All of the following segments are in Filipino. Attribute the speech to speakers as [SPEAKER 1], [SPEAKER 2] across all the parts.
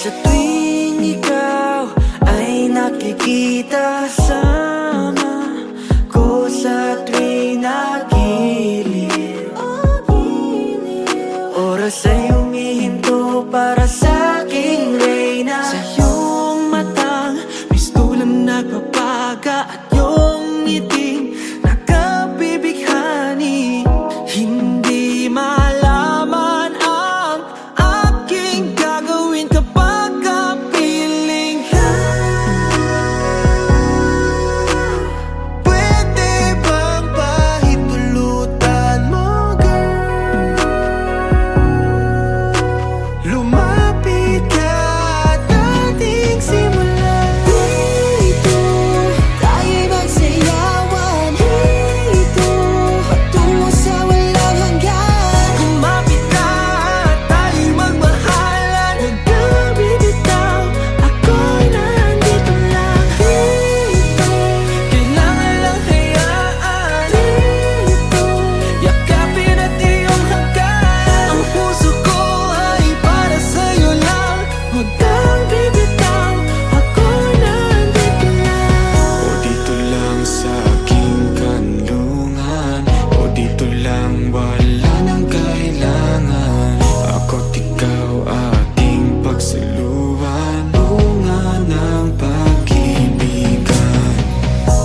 [SPEAKER 1] Sa tuwing ikaw ay nakikita, kasama ko sa tuwing nagilid. Oras ay humihinto para sa aking reyna. Sa iyong matang mistulang nagpapaga at iyong ngiting nakabibighani. Hindi malaman ang aking gagawin kapag kapiling ka. Pwede bang pahintulutan mo, girl? Lumapit ka at ating simulan.
[SPEAKER 2] Dito tayo'y magsayawan. Dito patungo sa walang hanggan.
[SPEAKER 1] Kumapit ka at tayo'y magmahalan. Huwag kang bibitaw, ako'y nandito lang.
[SPEAKER 2] Dito,
[SPEAKER 1] Kailangan lang hayaan.
[SPEAKER 2] dito,
[SPEAKER 1] Yakapin at iyong hanggan. Ang puso ko ay para sa'yo lang. Huwag kang bibitaw, ako'y nandito lang.
[SPEAKER 3] O dito lang sa aking kanlungan, o dito lang wala nang kailangan. Ako't ikaw ating pagsaluhan, bunga ng pag-ibigan.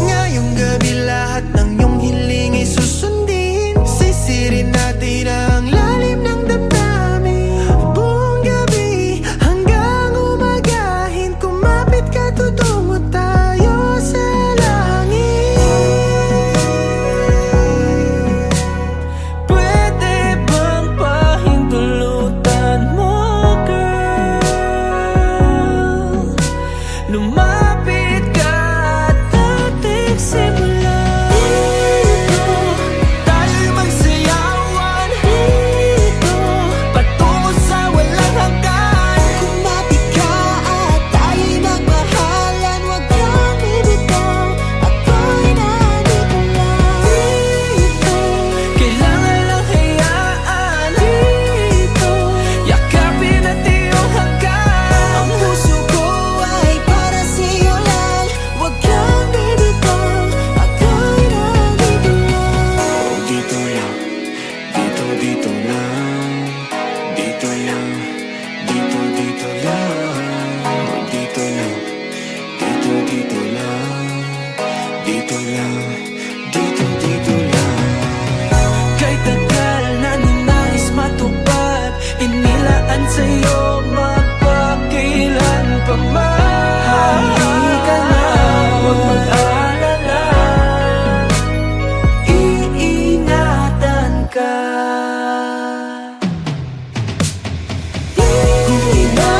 [SPEAKER 1] Ngayong gabi lahat ng iyong hiling ay susundin. Sisirin natin ang lalim ng damdamin. Buong gabi hanggang umagahin. Kumapit ka, tutungo tayo sa langit. Pwede bang pahintulutan mo, girl? Lumapit ka at ating simulan. Dito tayo'y magsayawan. Dito patungo sa walang hanggan.
[SPEAKER 2] kumapit ka at tayo'y magmahalan. Huwag kang bibitaw, ako'y nandito lang. Dito,
[SPEAKER 1] Kailangan lang hayaan. Dito yakapin at iyong hanggan.
[SPEAKER 2] ang puso ko ay para sa'yo lang. Huwag kang bibitaw, ako'y nandito lang.
[SPEAKER 3] O dito lang, dito lang, dito lang, dito lang. O dito lang, dito lang, dito lang, dito lang.
[SPEAKER 1] Kay tagal na ninais matupad, inilaan sa'yo magpakailan pa man. Halika na, huwag mag-alala, iingatan ka.
[SPEAKER 2] Hindi na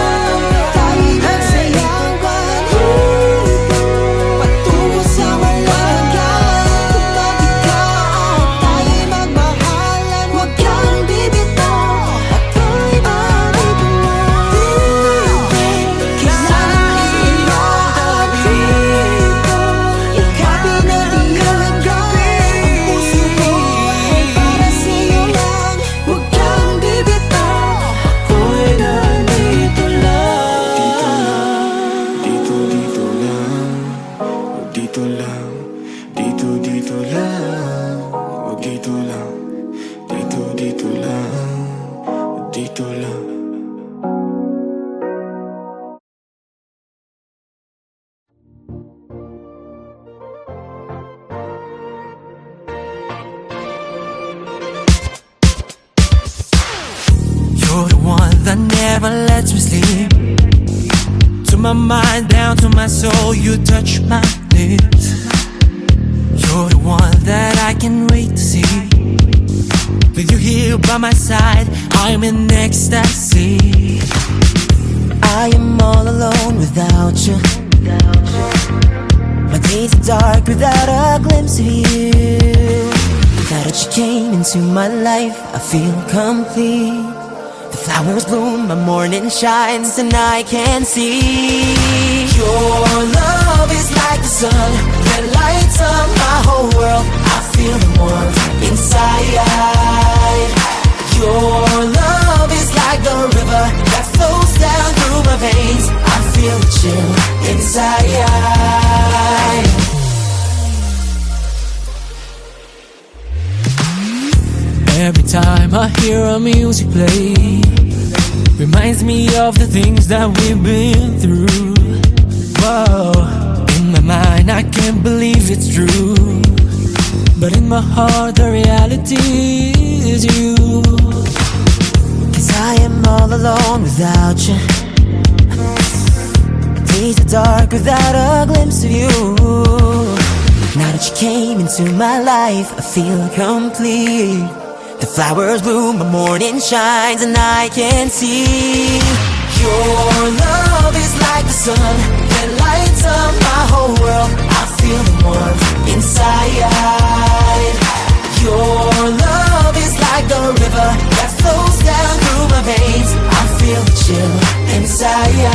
[SPEAKER 2] tayo'y magsayawan. Dito patungo sa walang hanggan. Kumapit ka at tayo'y magmahalan. Huwag kang bibitaw, ako'y nandito lang. Dito, kailangan dito, yakapin at iyong hanggan. Ang puso ko ay para sa'yo lang. Huwag kang bibitaw,
[SPEAKER 1] Ako'y nandito lang.
[SPEAKER 3] Dito lang, o dito lang, dito lang, o dito lang, dito lang, dito lang.
[SPEAKER 1] You're the one that never lets me sleep. To my mind, down to my soul, you touch my lips. You're the one that I can't wait to see. With you here by my side, I'm in ecstasy.
[SPEAKER 2] I am all alone without you. My days are dark without a glimpse of you. Now that you came into my life, I feel complete. The flowers bloom, my morning shines, and I can see. Your love is like the sun that lights up my whole world. I feel the warmth inside. Your love is like the river that flows down through my veins. inside.
[SPEAKER 1] Every time I hear our music play, reminds me of the things that we've been through. Whoa, in my mind I can't believe it's true, but in my heart the reality is you.
[SPEAKER 2] 'Cause I am all alone without you. Days are dark without a glimpse of you. Now that you came into my life, I feel complete. The flowers bloom, the morning shines, and I can see your love is like the sun that lights up my whole world. I feel the warmth inside. Your love is like the river that flows down through my veins. I feel the chill inside.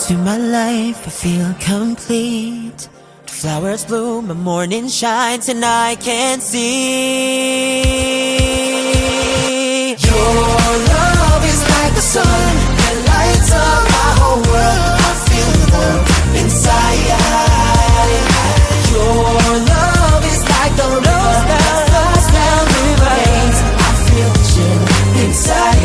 [SPEAKER 2] To my life, I feel complete. The flowers bloom, the morning shines, and I can see your love is like the sun that lights up my whole world. I feel the love inside. Your love is like the river that flows down through my veins. I feel the chill inside.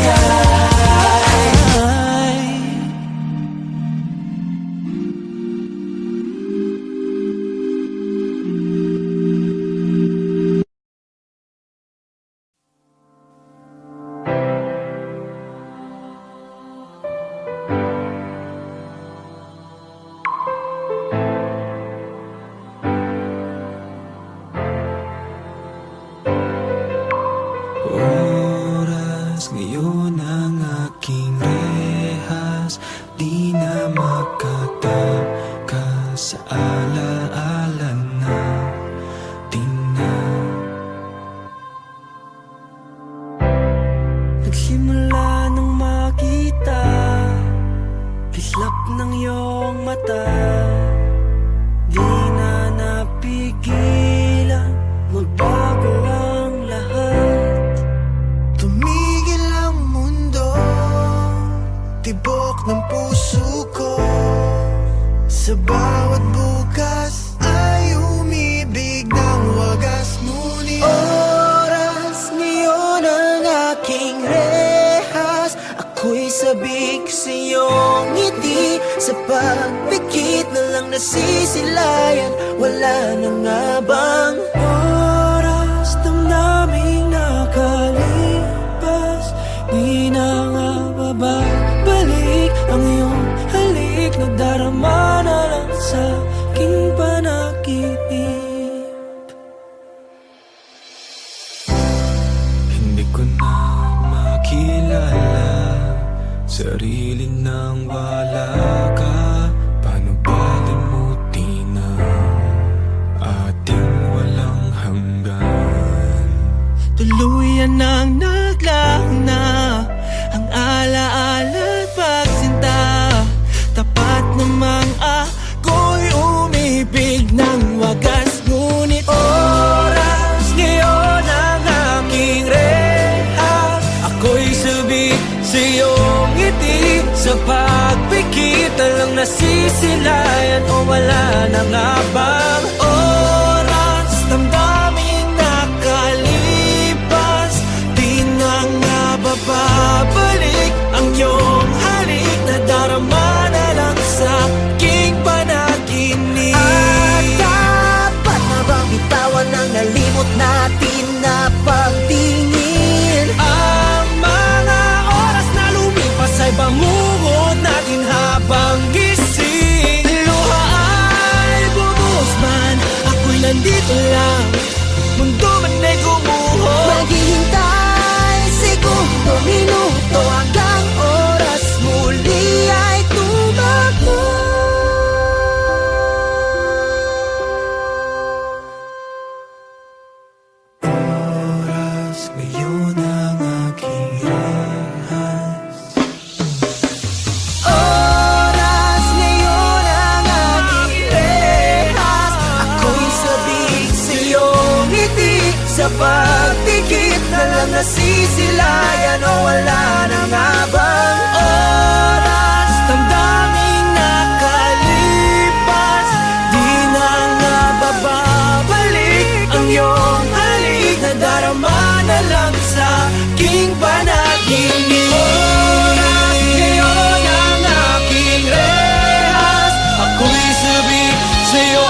[SPEAKER 3] Oras ngayon ang aking rehas, di na makatakas sa alaala na tina. Nagsimula nang makita kislap ng iyong mata, di na napigilan magbago ang lahat. Tumigil ang mundo, tibok ng puso ko. Sa bawat bukas ay umibig ng wagas. Ngunit
[SPEAKER 2] oras ngayon ang aking rehas. Ako'y sabik sa iyong ngiti. Sa pagpikit na lang nasisilayan, wala na nga bang
[SPEAKER 3] oras damdaming nakalipas, di na nga babalik ang iyong halik. Nadarama na lang sa aking panaginip. Hindi ko na makilala sarili nang wala ka. Paano ba limutin ang ating walang hanggan?
[SPEAKER 1] Tuluyan nang naglaho na ang alaala at pagsinta. Tapat namang ako'y umibig ng wagas. Ngunit oras ngayon ang aking rehas. Ako'y sabik sa iyong ngiti. Sa pagpikit na lang nasisilayan, o wala na nga bang oras damdaming nakalipas, di na nga babalik ang iyong halik. Nadarama na lang sa aking panaginip.
[SPEAKER 2] at dapat na bang bitawan ang nalimot natin na pagtingin?
[SPEAKER 1] Ang mga oras na lumipas ay bangungot natin habang gising. Luha ay bumuhos man, ako'y nandito lang, mundo man ay gumuho.
[SPEAKER 2] Maghihintay segundo, minuto hanggang oras muli ay tumakbo.
[SPEAKER 3] Oras ngayon ang aking rehas,
[SPEAKER 1] pagdikit na lang nasisilayan o wala na nga bang oras? Damdaming nakalipas, di na nga bababalik ang iyong halik. Nadarama na lang sa aking panaginip. Oras ngayon ang aking rehas, ako'y sabi sa'yo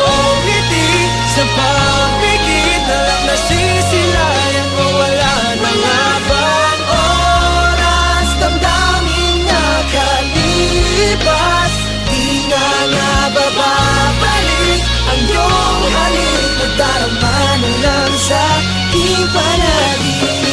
[SPEAKER 1] ngiti sa pagpigit na lang nasisilayan ko. Wala na nga bang oras? Damdaming nakalipas, di na nga bababalik ang iyong halik. Nadarama na lang sa aking panaginip.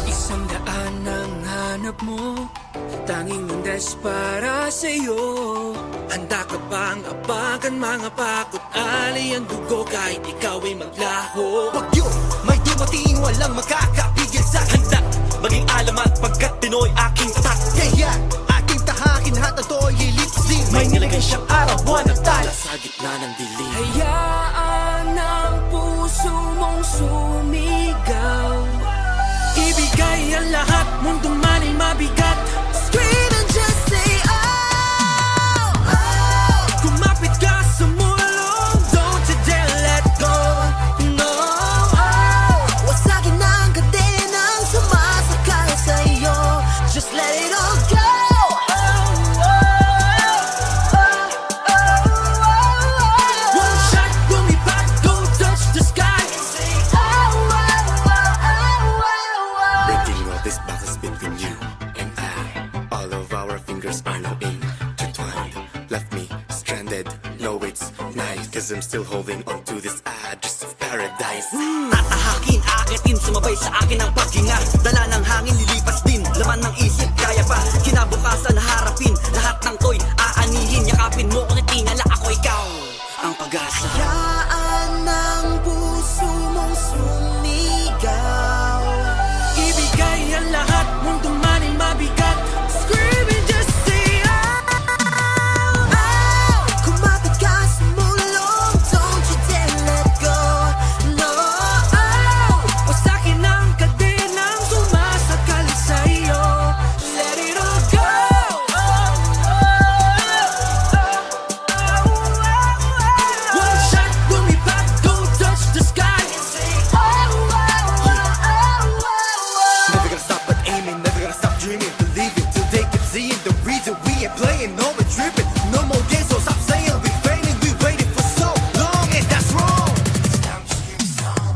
[SPEAKER 1] Isang daan ang hanap mo, tanging landas para sa'yo. Handa ka bang apagan mga pakot alay ang dugo kahit ikaw ay maglaho?
[SPEAKER 4] Bagyo, may dumating, walang makakapigil sa handa. Maging alamat pagkat Pinoy aking tatak. Yeah, aking tahakin, lahat na to'y lilipsin.
[SPEAKER 1] May nilagay siyang araw, buwan at tala
[SPEAKER 4] Sa gitna ng dilim,
[SPEAKER 1] hayaan ang puso mong sumigaw. Ibigay ang lahat, mundong man ay mabigat. Scream and just say oh, oh. Kumapit ka sa mulong, don't you dare let go. No, oh.
[SPEAKER 2] Wasagin ang kadenang sumasakal sa'yo. Just let it all go.
[SPEAKER 1] One shot, lumipad, go touch the sky.
[SPEAKER 4] breaking all these boxes between you and I. All of our fingers are now intertwined. Left me stranded, no it's nice, cause I'm still holding on to this address of paradise.
[SPEAKER 5] Tatahakin, aakitin, sumabay sa akin ang paghinga. Dala ng hangin, lilipas din, laman ng isip, kaya pa. Kinabukasan, harapin, lahat ng to'y aanihin. Yakapin mo, kung tingala ako ikaw, ang pag-asa.
[SPEAKER 2] Hayaan ang puso mong sumigaw.
[SPEAKER 1] Ibigay ang lahat, mundong man ay mabigat. Scream and just say oh,
[SPEAKER 2] Oh, kumapit ka sa mulong, don't you dare let go. No, oh.
[SPEAKER 1] wasakin ang kadenang sumasakal sa'yo. Let it all go. One shot, lumipad, go touch the sky.
[SPEAKER 4] Never gonna stop but aiming, never gonna stop dreaming, believing till they keep seeing the reason we ain't playing, no we're tripping. No more games, so stop saying we fainting, we waited for so long and that's wrong. It's time to scream song.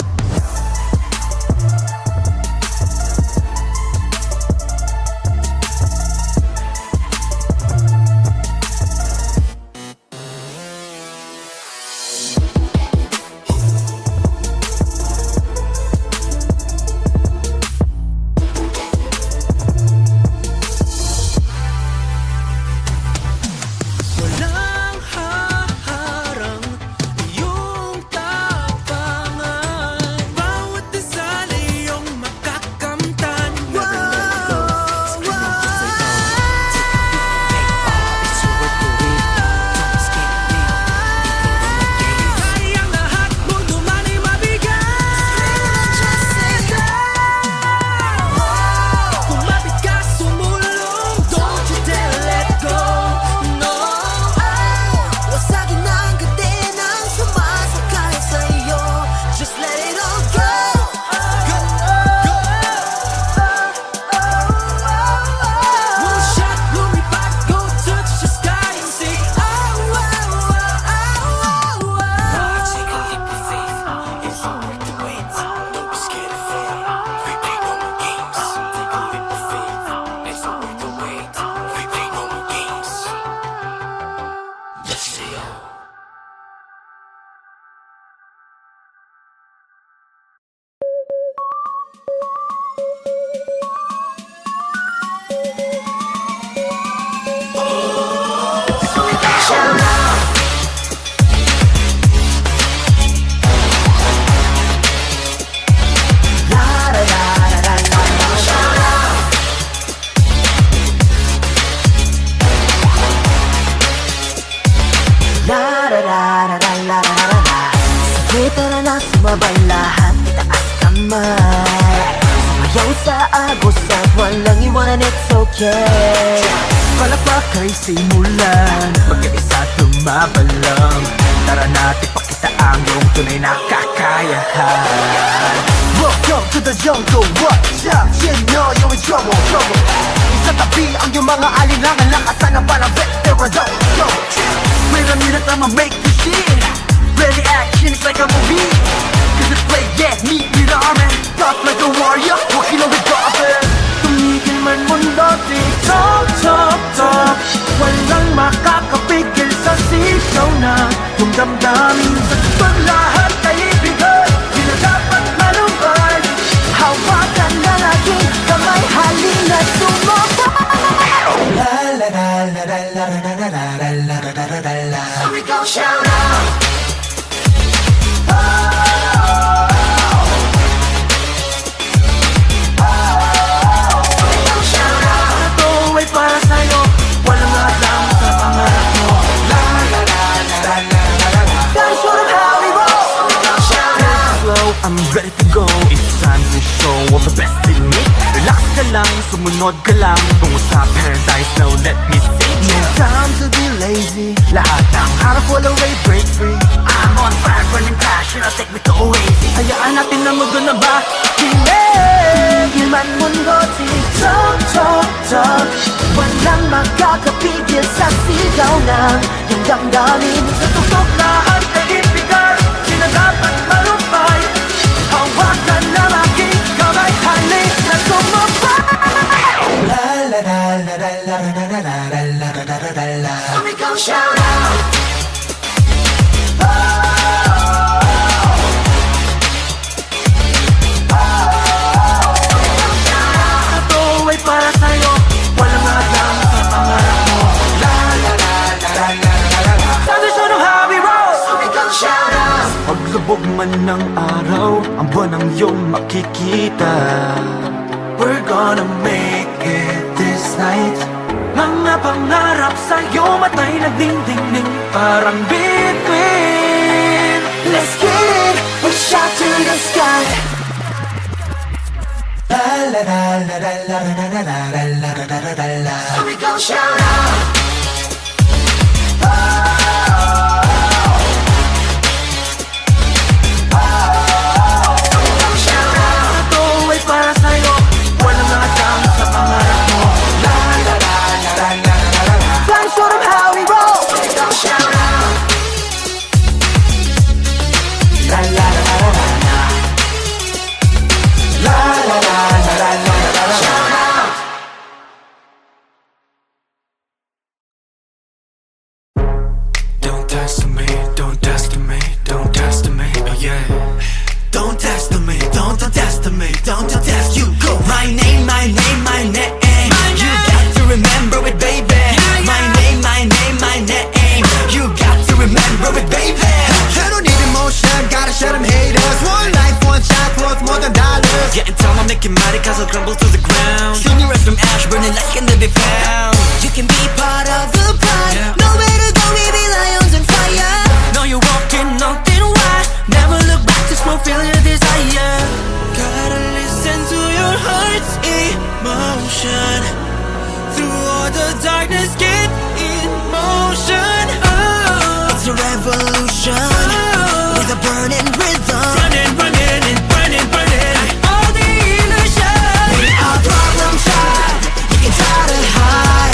[SPEAKER 2] Sumayaw sa agos at walang iwanan, it's okay.
[SPEAKER 1] Palakpak ay simulan, magkaisa tumabalang. Tara natin pakita ang iyong tunay na kakayahan.
[SPEAKER 4] Welcome to the jungle, watch out, you know you're in trouble, trouble. Isa tabi ang iyong mga alinlangan, lakasan ng parang veteran, go.
[SPEAKER 5] Wait a minute, I'ma make this shit. Ready action, it's like a movie. Cause it's play, yeah, meet me the army. Tough like a warrior, walking on the carpet.
[SPEAKER 1] Tumigil man mundo, titok, tok, tok. Walang makakapigil sa sigaw na yung damdamin sa tutong lahat ay ibigay. Di na dapat malumbay.
[SPEAKER 2] Hawakan ng aking kamay, halina sumabay.
[SPEAKER 1] La la la la la la la la la la la la la la.
[SPEAKER 2] So we gon' shout out.
[SPEAKER 1] Ito ay para sa'yo, walang hadlang sa pangarap mo. La la la la la la la la.
[SPEAKER 2] Gotta show them how we roll. So we gon' shout out.
[SPEAKER 1] Slow, I'm ready to go. It's time to show all the best in me. Relax ka lang, sumunod ka lang. Tungo sa paradise, now let me sing. No time to be lazy. Lahat ng harap wala way, break free.
[SPEAKER 5] I'm on fire, burning passion, I'll take me to Oasis.
[SPEAKER 1] Hayaan natin na mundo na ba?
[SPEAKER 2] Tumigil man mundo, titok, tok, tok. Walang makakapigil sa sigaw ng iyong damdamin.
[SPEAKER 1] Sa tutok lahat ay ibigay. Di na dapat malumbay. Hawakan ng aking kamay, halina sumabay. La la la la la la la la la la la la la la.
[SPEAKER 2] So we gon' shout out.
[SPEAKER 1] Ito ay para sa'yo, walang hadlang sa pangarap mo. La la la la la la la la. Time to show them how we roll.
[SPEAKER 2] So we gon' shout out.
[SPEAKER 1] Paglubog man ng araw, ang buwan ang iyong makikita. We're gonna make it this night. Mga pangarap sa'yo, matay nagdingdingning parang bituin.
[SPEAKER 2] Let's get it. We shout to the sky.
[SPEAKER 1] La la la la la la la la la la la la la la.
[SPEAKER 2] So we gon' shout out.
[SPEAKER 1] Ito ay para sa'yo, walang hadlang sa pangarap mo. La la la la la la la la.
[SPEAKER 2] Time to show them how we roll. So we gon' shout out.
[SPEAKER 1] La la la la la la. La la la la la la la la.
[SPEAKER 2] Shout out.
[SPEAKER 3] Don't test me, don't test me, don't test me, oh yeah.
[SPEAKER 4] Don't test me, don't test me, don't test you, go.
[SPEAKER 5] My name, my name, my name. You got to remember it, baby. My name, my name, my name. You got to remember it, baby.
[SPEAKER 4] I don't need emotion, gotta shut them haters. One life, one shot, worth more than dollars.
[SPEAKER 5] Getting tall, I'm making mighty cause I'll crumble to the ground. Soon you rest from ash, burning light can never be found. You can be part of the pride. Nowhere to go, we be lions on fire. No, you're walking, nothing wide. Never look back, just fulfill your desire.
[SPEAKER 1] Gotta listen to your heart's emotion. Through all the darkness, get in motion. Oh,
[SPEAKER 5] It's a revolution with a burning rhythm.
[SPEAKER 1] running, running, and burning, burning.
[SPEAKER 5] All the illusion. We are problem child. You can try to hide.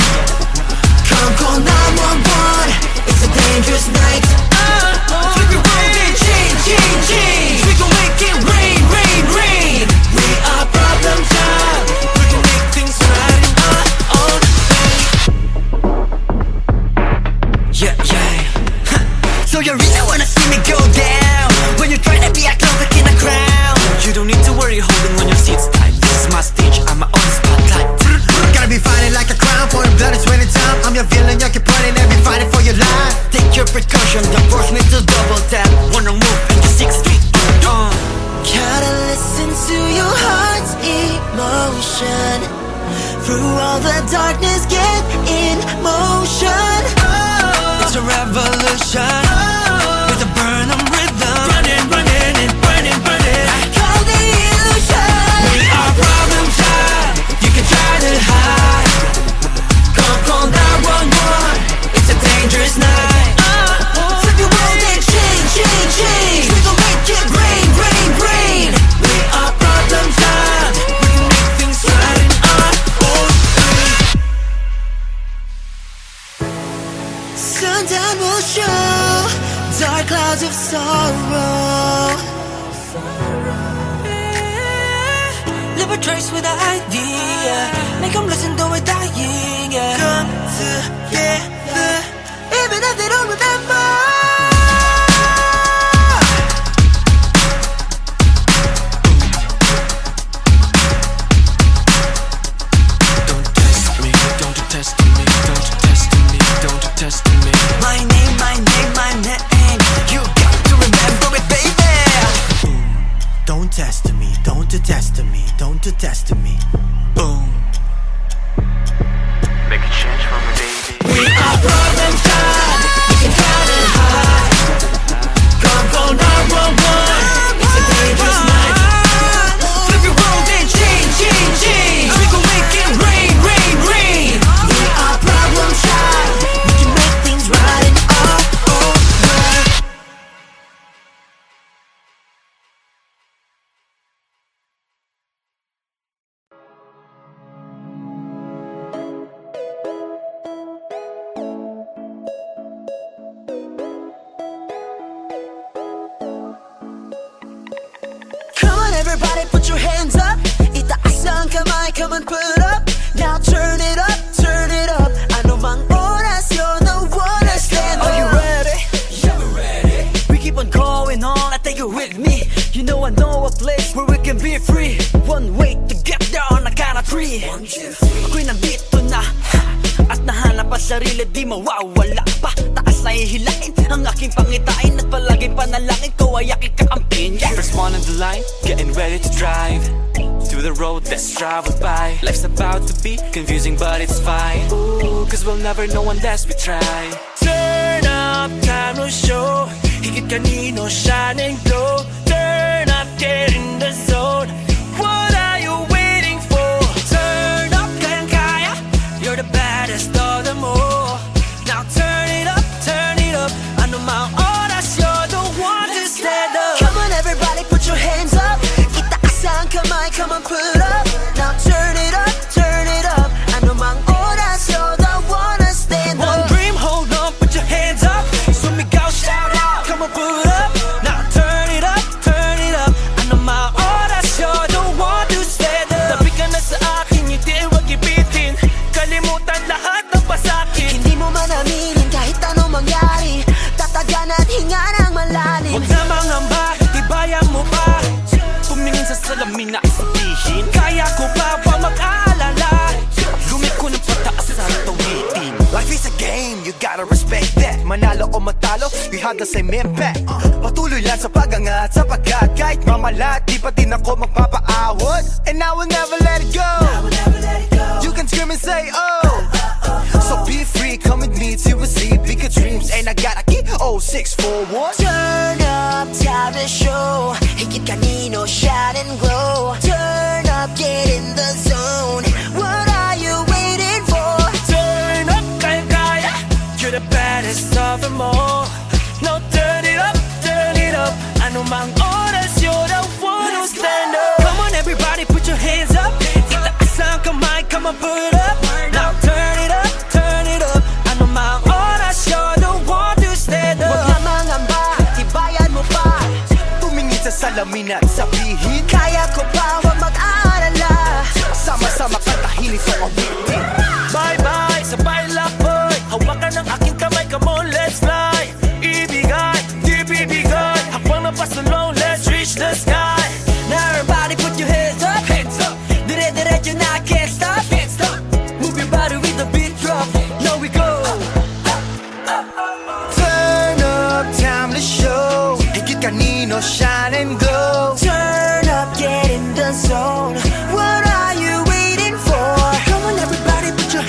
[SPEAKER 2] time will show dark clouds of sorrow.
[SPEAKER 1] Leave a trace with the idea, make them listen to it dying, yeah. Come together,
[SPEAKER 2] Even if they don't remember.
[SPEAKER 3] Don't test me, don't you test me, don't you test me, don't you test me.
[SPEAKER 5] My name, my name, my name. You got to remember it, baby.
[SPEAKER 4] Don't test me, don't test me, don't test me.
[SPEAKER 3] Boom. Make a change for me, baby.
[SPEAKER 1] we are problem child, we can count and hide. Come from 911, it's a dangerous night. Flip your world and change, change, change. We gon' make it rain, rain, rain.
[SPEAKER 2] We are problem child. We can make things right and all over. Come on everybody, put your hands up. Itaas ang kamay, come on put up. Now turn it up, turn it up. Ano mang oras, you're the one to stand up.
[SPEAKER 5] Are you ready? Yeah, we're ready. We keep on going on, I take you with me. You know I know a place where we can be free. One way to get there on a count of three. 1, 2, 3. Ako'y nandito na, at nahanap ang sarili, di mawawala pa. Taas na ihilain ang aking pangitain, at palaging panalangin ko ay aking kakampin. Yeah.
[SPEAKER 3] First one on the line, getting ready to drive through the road that's traveled by. Life's about to be confusing, but it's fine. Ooh, cause we'll never know unless we try.
[SPEAKER 1] Turn up, time to show. Higit kanino, shine and glow. Turn up, get in the zone. What are you waiting for? Turn up, kayang-kaya. You're the baddest of them all. Now turn it up, turn it up. Ano mang oras, you're the one to stand up.
[SPEAKER 2] Come on everybody, put your hands up. Itaas ang kamay, come on put up. Now turn it up, turn it up. Ano mang oras, you're the one to stand
[SPEAKER 1] One
[SPEAKER 2] up.
[SPEAKER 1] dream, hold on, put your hands up. Sumigaw, shout out, come on, put up. Now turn it up, turn it up. Ano mang oras, you're the one to stand up. Tabi ka na sa akin, hindi wag ibitin. Kalimutan lahat ng pasakit.
[SPEAKER 2] Hindi mo man aminin kahit anong mangyari. Tatagan at hinga ng malalim.
[SPEAKER 1] Huwag na mangamba, tibayan mo pa. Tumingin sa salamin na sabihin, kaya ko pa ba mag-aalala? Lumiko ng pataas sa tawitin.
[SPEAKER 4] Life is a game, you gotta respect that. Manalo o matalo, we have the same impact. Patuloy lang sa pag-angat, sapagkat kahit mamalat, di pa din ako magpapaawat. And I will never let it go. You can scream and say oh. So be free, come with me to receive bigger dreams. And I gotta keep 0641.
[SPEAKER 2] Turn up, time to show. Higit kanino, shine and glow. Turn up, get in the zone. What are you waiting for?
[SPEAKER 1] Turn up, kaya-kaya. You're the baddest of them all. Now turn it up, turn it up. Ano mang oras, you're the one who stand up. Come on everybody, put your hands up. Itaas ang kamay, come on put up. Now turn it up, turn it up. Ano mang oras, you're the one to stand
[SPEAKER 2] Huwag
[SPEAKER 1] up.
[SPEAKER 2] na mangamba, tibayan mo pa.
[SPEAKER 4] Tumingin sa salamin at sabihin,
[SPEAKER 2] Kaya ko pa, huwag mag-aalala.
[SPEAKER 4] sama-sama kantahin itong awitin.
[SPEAKER 1] Bye-bye, sabay lapoy. Hawakan ng aking kamay, come on, let's fly. Ibigay, di bibigay. Hakbang na pasulong, let's reach the sky.
[SPEAKER 5] Now everybody put your hands up, hands up. Dire-diretso na, I can't stop, can't stop. Move your body with the beat drop. Now we go.
[SPEAKER 4] Turn up, time to show. Higit kanino, shine and glow.
[SPEAKER 2] Turn up, get in the zone. What are you waiting for? Come on everybody, put your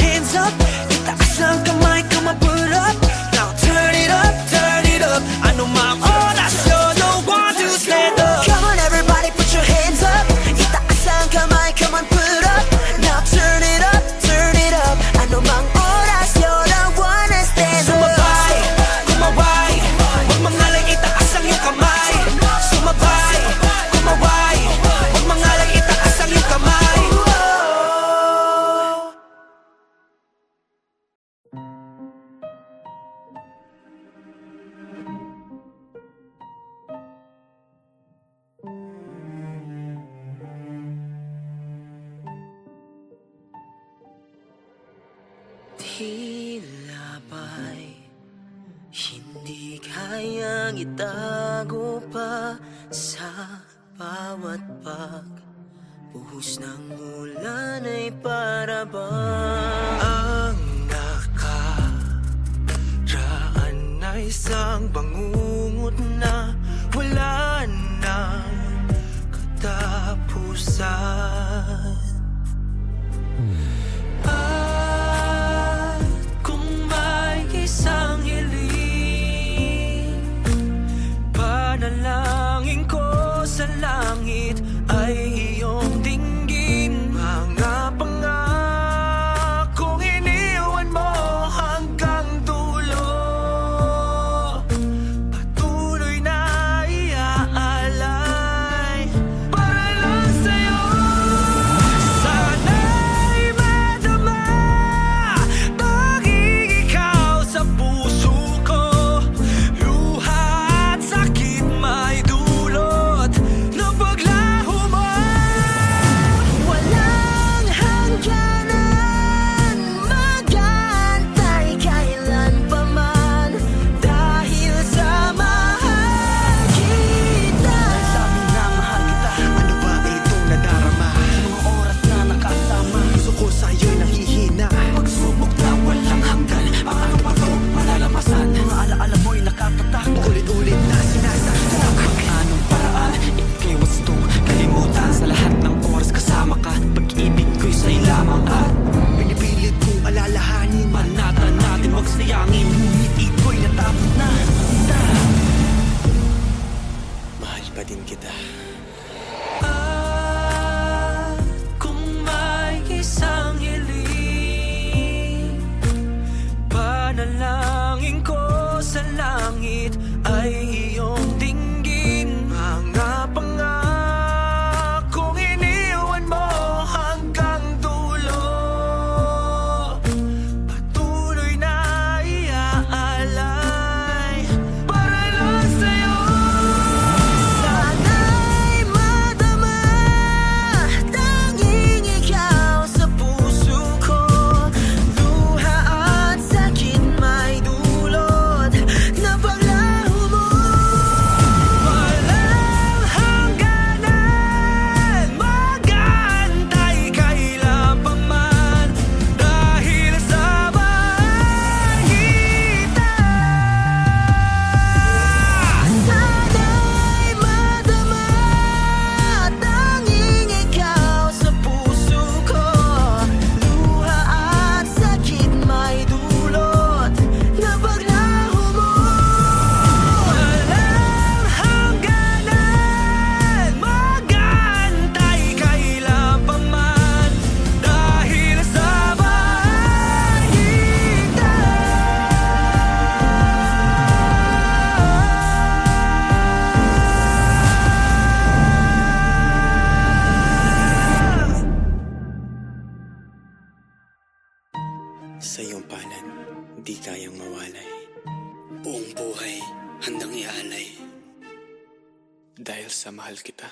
[SPEAKER 2] hila ba'y hindi kayang itago pa sa bawat pagbuhos ng ulan ay para bang
[SPEAKER 1] Ang nakaraan ay isang bangungot na wala nang katapusan. At kung may isang hiling, panalangin ko sa langit ay iyong dinggin. Mga pangakong iniwan mo hanggang dulo, patuloy na iaalay para lang sa'yo. Sana'y madama pag-ibig ikaw sa puso ko. Luha at sakit may dulot ng paglaho mo.
[SPEAKER 2] walang hangganan, mag-aantay kailan pa man dahil sa mahal kita.
[SPEAKER 5] Sabi na mahal kita,
[SPEAKER 4] Ano ba itong nadarama?
[SPEAKER 5] mga oras na nakasama.
[SPEAKER 4] Puso ko sa'yo'y nangihina.
[SPEAKER 5] Pagsubok na walang hanggan, paano pa to malalampasan? Mga alaala mo'y nakatatak.
[SPEAKER 4] Ulit-ulit na sinasaktan.
[SPEAKER 5] Anong paraan, ika'y wasto kalimutan sa lahat ng oras kasama ka. Pag-ibig ko'y sa'y lamang at
[SPEAKER 4] Pinipilit kong alalahanin.
[SPEAKER 5] manatan natin wag sayangin. Ngunit iko'y natapos na.
[SPEAKER 4] Mahal pa din kita.
[SPEAKER 1] At kung may isang hiling, panalangin ko sa langit ay iyong dinggin. Mga pangakong iniwan mo hanggang dulo, patuloy na iaalay para lang sa'yo.
[SPEAKER 2] Sana'y madama, tanging ikaw sa puso ko. Luha at sakit may dulot ng paglaho mo.
[SPEAKER 1] Walang hangganan, mag-aantay kailan pa man dahil sa mahal kita.
[SPEAKER 2] Sana'y madama, tanging ikaw sa puso ko. Luha at sakit may dulot ng paglaho mo.
[SPEAKER 1] Walang hangganan, mag-aantay kailan pa man dahil sa mahal kita.
[SPEAKER 6] Sa iyong palad, di kayang mawalay. Buong buhay, handang ialay. Dahil sa mahal kita.